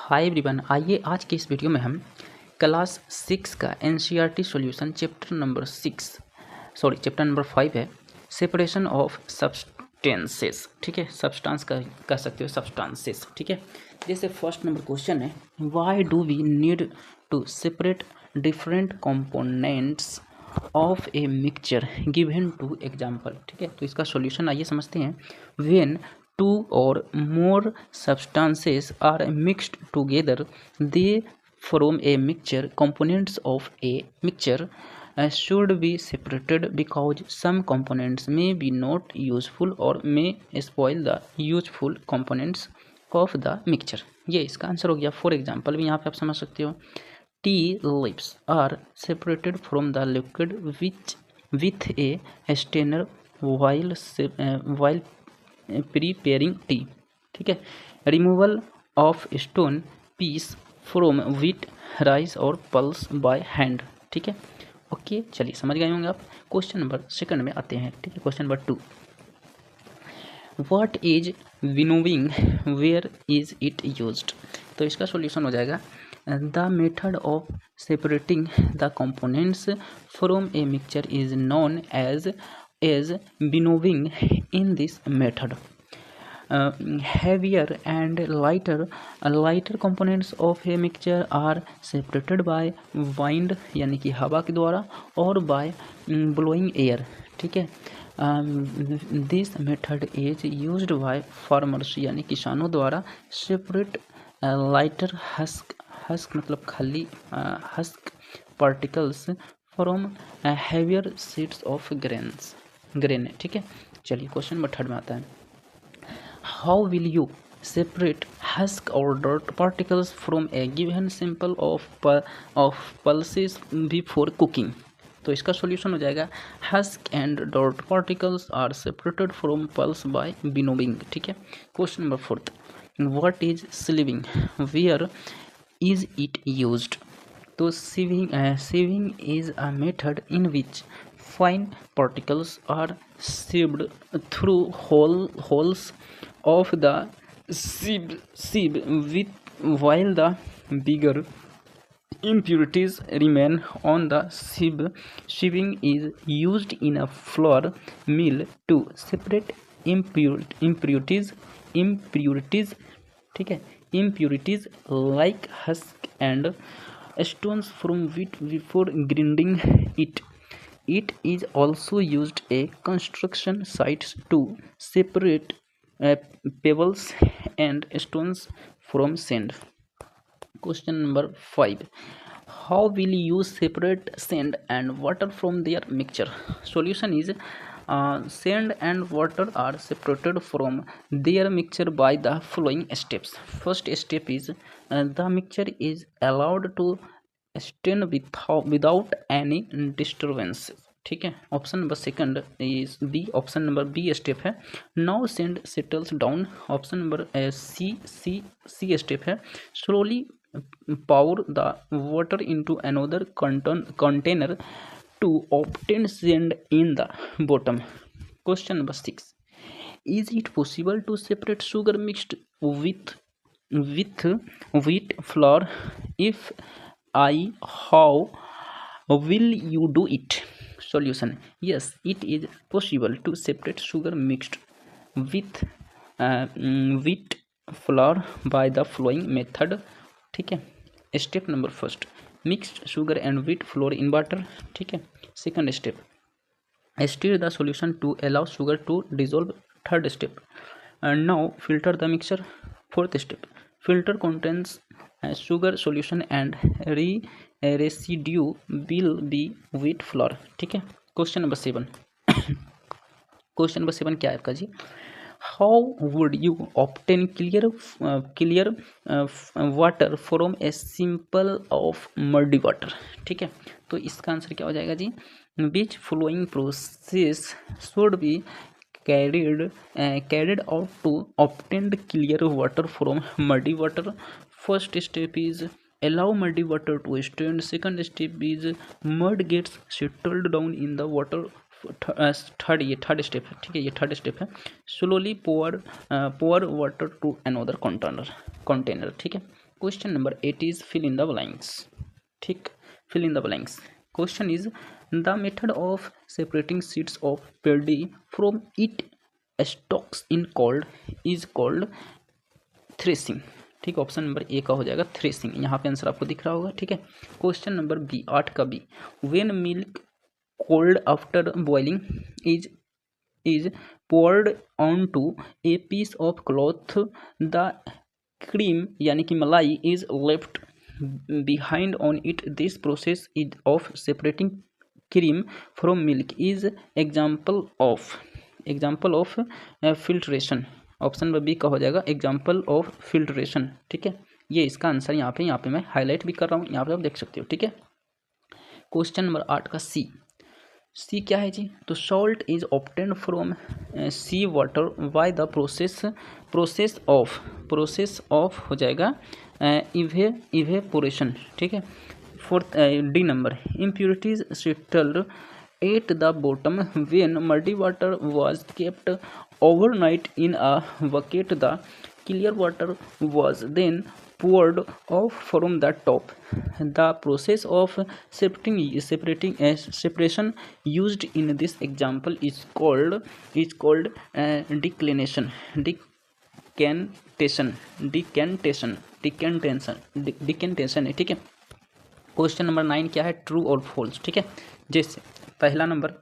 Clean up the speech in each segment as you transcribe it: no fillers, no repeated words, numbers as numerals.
Hi everyone, आइए आज के इस वीडियो में हम क्लास 6 का एनसीईआरटी सॉल्यूशन चैप्टर नंबर 5 है, सेपरेशन ऑफ सब्सटेंसेस। ठीक है, सब्सटेंस का कह सकते हो, सब्सटेंसेस। ठीक है, जैसे फर्स्ट नंबर क्वेश्चन है, why do we need to separate different components of a mixture given to example. ठीक है, तो इसका सॉल्यूशन आइए समझते हैं। When two or more substances are mixed together, they form a mixture. Components of a mixture should be separated because some components may be not useful or may spoil the useful components of the mixture। ये इसका answer हो गया। For example भी यहाँ पे आप समझ सकते हो, T leaves are separated from the liquid with a strainer while preparing tea. ठीक है, removal of stone piece from wheat rice और पल्स बाय हैंड। ठीक है, ओके, चलिए समझ गए होंगे आप। क्वेश्चन नंबर सेकंड में आते हैं। ठीक है, question number 2, what is winnowing, where is it used. तो इसका सॉल्यूशन हो जाएगा, the method of separating the components from a mixture is known as winnowing। In this method, heavier and lighter components of a mixture are separated by wind यानी कि हवा के द्वारा और by blowing air। ठीक है, this method is used by farmers यानी किसानों द्वारा separate lighter husk मतलब खाली husk particles from heavier seeds of grain। ठीक है, चलिए क्वेश्चन नंबर 3 में आता है, how will you separate husk और dirt particles from a given sample of pulses before cooking. तो इसका सॉल्यूशन हो जाएगा, husk and dirt particles are separated from pulse by winnowing. ठीक है, question number 4, what is sieving, where is it used. तो sieving is a method in which fine particles are sieved through holes of the sieve while the bigger impurities remain on the sieve. Sieving is used in a flour mill to separate impurities। ठीक है, impurities like husk and stones from wheat before grinding it। It is also used a construction sites to separate pebbles and stones from sand। Question number 5, how will you separate sand and water from their mixture? Solution is, sand and water are separated from their mixture by the following steps। First step is, the mixture is allowed to stain without any disturbance। ठीक है, option number second is B, option number B step है, now sand settles down. Option number C step है, slowly pour the water into another container to obtain sand in the bottom। Question number 6, is it possible to separate sugar mixed with wheat flour? If I, how will you do it? Solution, yes, it is possible to separate sugar mixed with wheat flour by the following method। ठीक है, step number first, mixed sugar and wheat flour in water. ठीक है, second step, stir the solution to allow sugar to dissolve. Third step, now filter the mixture. Fourth step, filter contents sugar solution and residue will be wheat flour. ठीक है, question number 7 question number 7 क्या है आपका जी, how would you obtain clear water from a sample of muddy water। ठीक है, तो इसका answer क्या हो जाएगा जी, which following process should be carried out to obtain clear water from muddy water। First step is allow muddy water to stand। Second step is mud gets settled down in the water। Third step है। ठीक है, ये third step है, slowly pour water to another container. ठीक है, question number 8 is fill in the blanks. ठीक, fill in the blanks. Question is the method of separating seeds of paddy from it stalks in called is called threshing. ठीक, option number A का हो जाएगा threshing. यहाँ पे answer आपको दिख रहा होगा। ठीक है, क्वेश्चन नंबर बी, 8 का B, when milk cold after boiling is poured onto a piece of cloth, the cream यानी कि मलाई is left behind on it. This process is of separating cream from milk is example of filtration. Option number B का हो जाएगा example of filtration. ठीक है, ये इसका आंसर यहाँ पे मैं हाईलाइट भी कर रहा हूँ, यहाँ पे आप देख सकते हो। ठीक है, क्वेश्चन नंबर 8 का सी क्या है जी? तो salt is obtain from sea water by the process of हो जाएगा इवेपोरेशन। ठीक है, fourth D number, impurities settled at the bottom when muddy water was kept overnight in a bucket, the clear water was then poured off from the top. The process of separation used in this example is called decantation. ठीक है, question number 9 क्या है? True और false. ठीक है, जैसे पहला number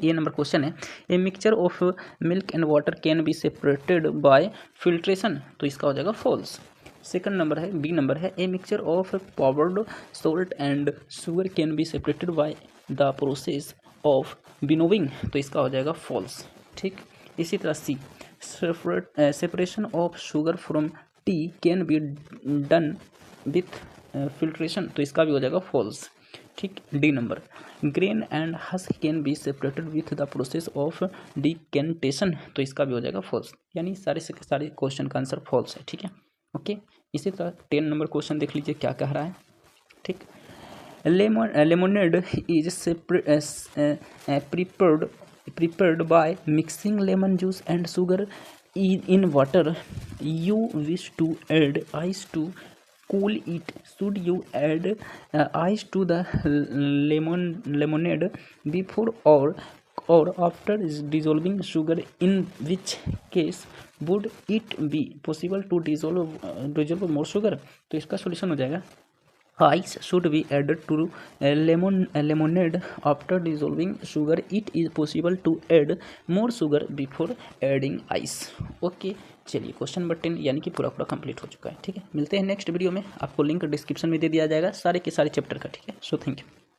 ये नंबर क्वेश्चन है, a mixture of milk and water can be separated by filtration, तो इसका हो जाएगा फॉल्स। सेकंड नंबर है, बी नंबर है, a mixture of powdered salt and sugar can be separated by the process of winnowing, तो इसका हो जाएगा फॉल्स। ठीक, इसी तरह C, separation of sugar from tea can be done with filtration, तो इसका भी हो जाएगा फॉल्स। ठीक, D number, grain and husk can be separated with the process of decantation, तो इसका भी हो जाएगा फॉल्स। यानी सारे से सारे क्वेश्चन का आंसर फॉल्स है। ठीक है, ओके। इसी तरह 10 नंबर क्वेश्चन देख लीजिए क्या कह रहा है। ठीक, lemonade is prepared by mixing lemon juice and sugar in water, you wish to add ice to cool it. Should you add ice to the lemonade before or after dissolving sugar? In which case would it be possible to dissolve more sugar? तो इसका solution हो जाएगा ice should be added to lemonade after dissolving sugar. It is possible to add more sugar before adding ice. Okay, चलिए question number 10 यानी कि पूरा complete हो चुका है। ठीक है, मिलते हैं नेक्स्ट वीडियो में। आपको लिंक डिस्क्रिप्शन में दे दिया जाएगा सारे के सारे चैप्टर का। ठीक है, सो थैंक यू।